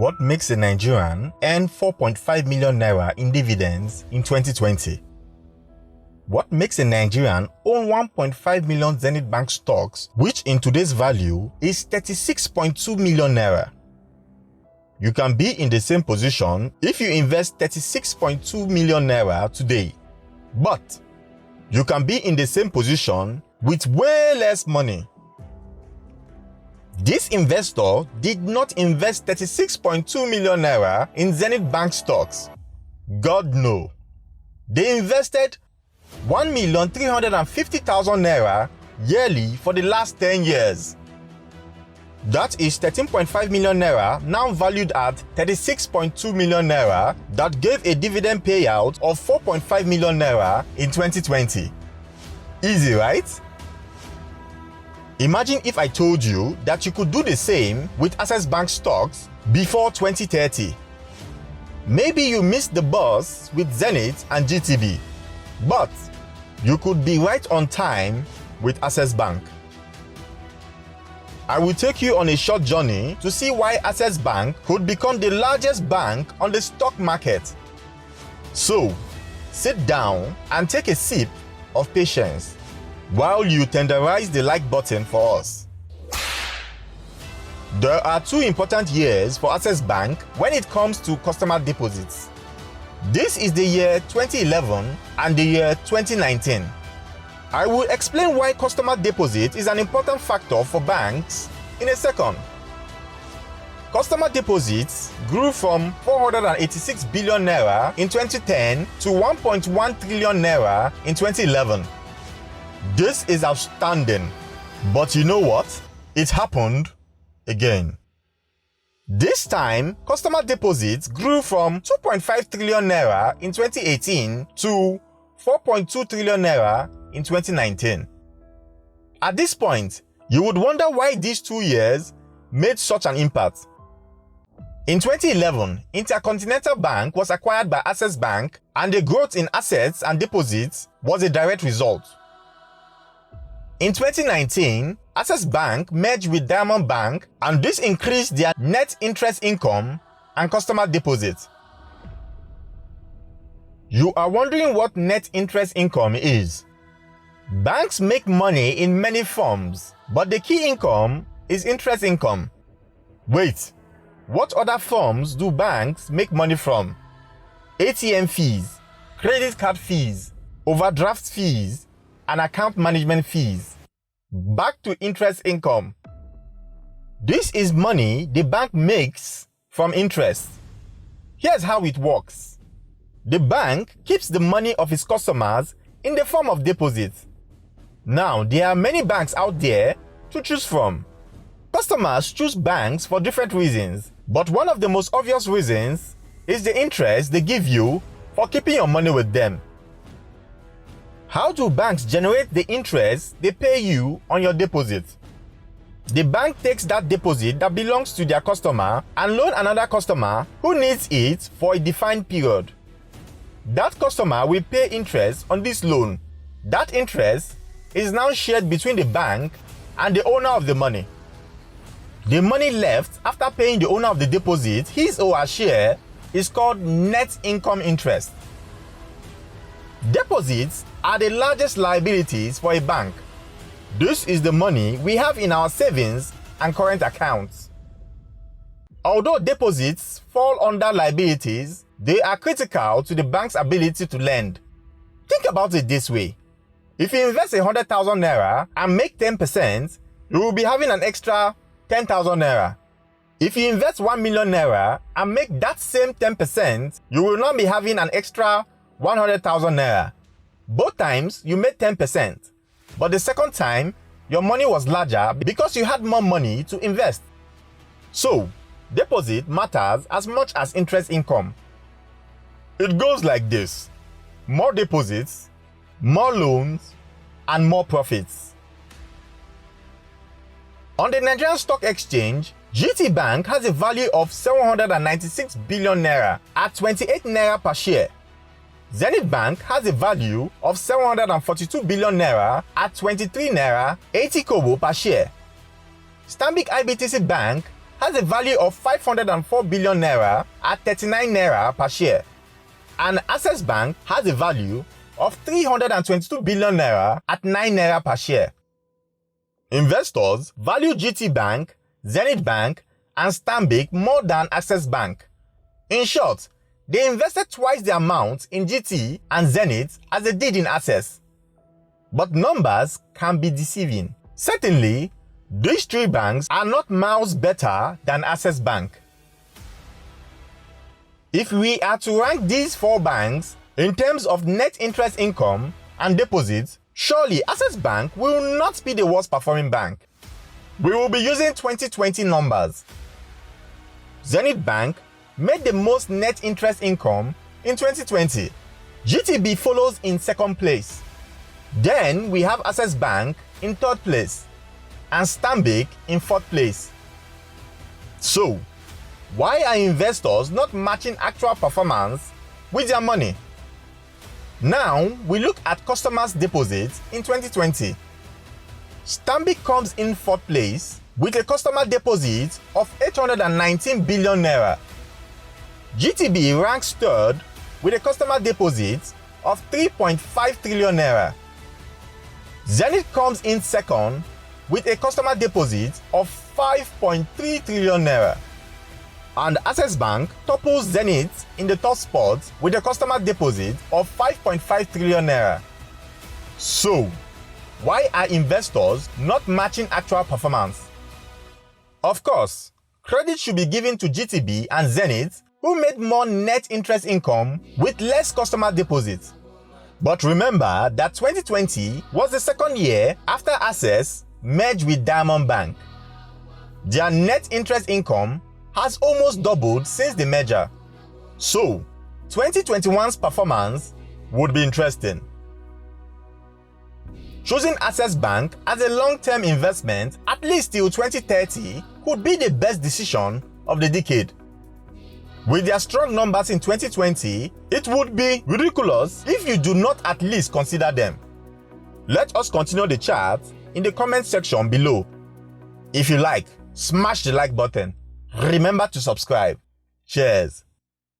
What makes a Nigerian earn 4.5 million naira in dividends in 2020? What makes a Nigerian own 1.5 million Zenith Bank stocks, which in today's value is 36.2 million naira? You can be in the same position if you invest 36.2 million naira today. But you can be in the same position with way less money. This investor did not invest 36.2 million naira in Zenith Bank stocks. God no. They invested 1,350,000 naira yearly for the last 10 years. That is 13.5 million naira, now valued at 36.2 million naira, that gave a dividend payout of 4.5 million naira in 2020. Easy, right? Imagine if I told you that you could do the same with Access Bank stocks before 2030. Maybe you missed the bus with Zenith and GTB, but you could be right on time with Access Bank. I will take you on a short journey to see why Access Bank could become the largest bank on the stock market. So, sit down and take a sip of patience while you tenderize the like button for us. There are two important years for Access Bank when it comes to customer deposits. This is the year 2011 and the year 2019. I will explain why customer deposit is an important factor for banks in a second. Customer deposits grew from 486 billion naira in 2010 to 1.1 trillion naira in 2011. This is outstanding, but you know what? It happened again. This time, customer deposits grew from 2.5 trillion naira in 2018 to 4.2 trillion naira in 2019. At this point, you would wonder why these 2 years made such an impact. In 2011, Intercontinental Bank was acquired by Access Bank, and the growth in assets and deposits was a direct result. In 2019, Access Bank merged with Diamond Bank, and this increased their net interest income and customer deposits. You are wondering what net interest income is. Banks make money in many forms, but the key income is interest income. Wait, what other forms do banks make money from? ATM fees, credit card fees, overdraft fees, and account management fees. Back to interest income. This is money the bank makes from interest. Here's how it works. The bank keeps the money of its customers in the form of deposits. Now, there are many banks out there to choose from. Customers choose banks for different reasons, but one of the most obvious reasons is the interest they give you for keeping your money with them. How do banks generate the interest they pay you on your deposit? The bank takes that deposit that belongs to their customer and loan another customer who needs it for a defined period. That customer will pay interest on this loan. That interest is now shared between the bank and the owner of the money. The money left after paying the owner of the deposit his or her share is called net income interest. Deposits are the largest liabilities for a bank. This is the money we have in our savings and current accounts. Although deposits fall under liabilities, they are critical to the bank's ability to lend. Think about it this way. If you invest 100,000 naira and make 10%, you will be having an extra 10,000 naira. If you invest 1 million naira and make that same 10%, you will not be having an extra 100,000 naira. Both times you made 10%, but the second time your money was larger because you had more money to invest. So, deposit matters as much as interest income. It goes like this: more deposits, more loans, and more profits. On the Nigerian Stock Exchange, GT Bank has a value of 796 billion naira at 28 naira per share. Zenith Bank has a value of 742 billion naira at 23 naira 80 kobo per share. Stanbic IBTC Bank has a value of 504 billion naira at 39 naira per share, and Access Bank has a value of 322 billion naira at 9 naira per share. Investors value GT Bank, Zenith Bank, and Stanbic more than Access Bank. In short, they invested twice the amount in GT and Zenith as they did in Access. But numbers can be deceiving. Certainly, these three banks are not miles better than Access Bank. If we are to rank these four banks in terms of net interest income and deposits, surely Access Bank will not be the worst performing bank. We will be using 2020 numbers. Zenith Bank made the most net interest income in 2020. GTB follows in second place. Then we have Access Bank in third place and Stanbic in fourth place. So, why are investors not matching actual performance with their money? Now, we look at customers' deposits in 2020. Stanbic comes in fourth place with a customer deposit of 819 billion naira. GTB ranks third with a customer deposit of 3.5 trillion naira. Zenith comes in second with a customer deposit of 5.3 trillion naira. And Access Bank topples Zenith in the top spot with a customer deposit of 5.5 trillion naira. So, why are investors not matching actual performance? Of course, credit should be given to GTB and Zenith, who made more net interest income with less customer deposits. But remember that 2020 was the second year after Access merged with Diamond Bank. Their net interest income has almost doubled since the merger. So, 2021's performance would be interesting. Choosing Access Bank as a long-term investment at least till 2030 could be the best decision of the decade. With their strong numbers in 2020, it would be ridiculous if you do not at least consider them. Let us continue the chat in the comment section below. If you like, smash the like button. Remember to subscribe. Cheers.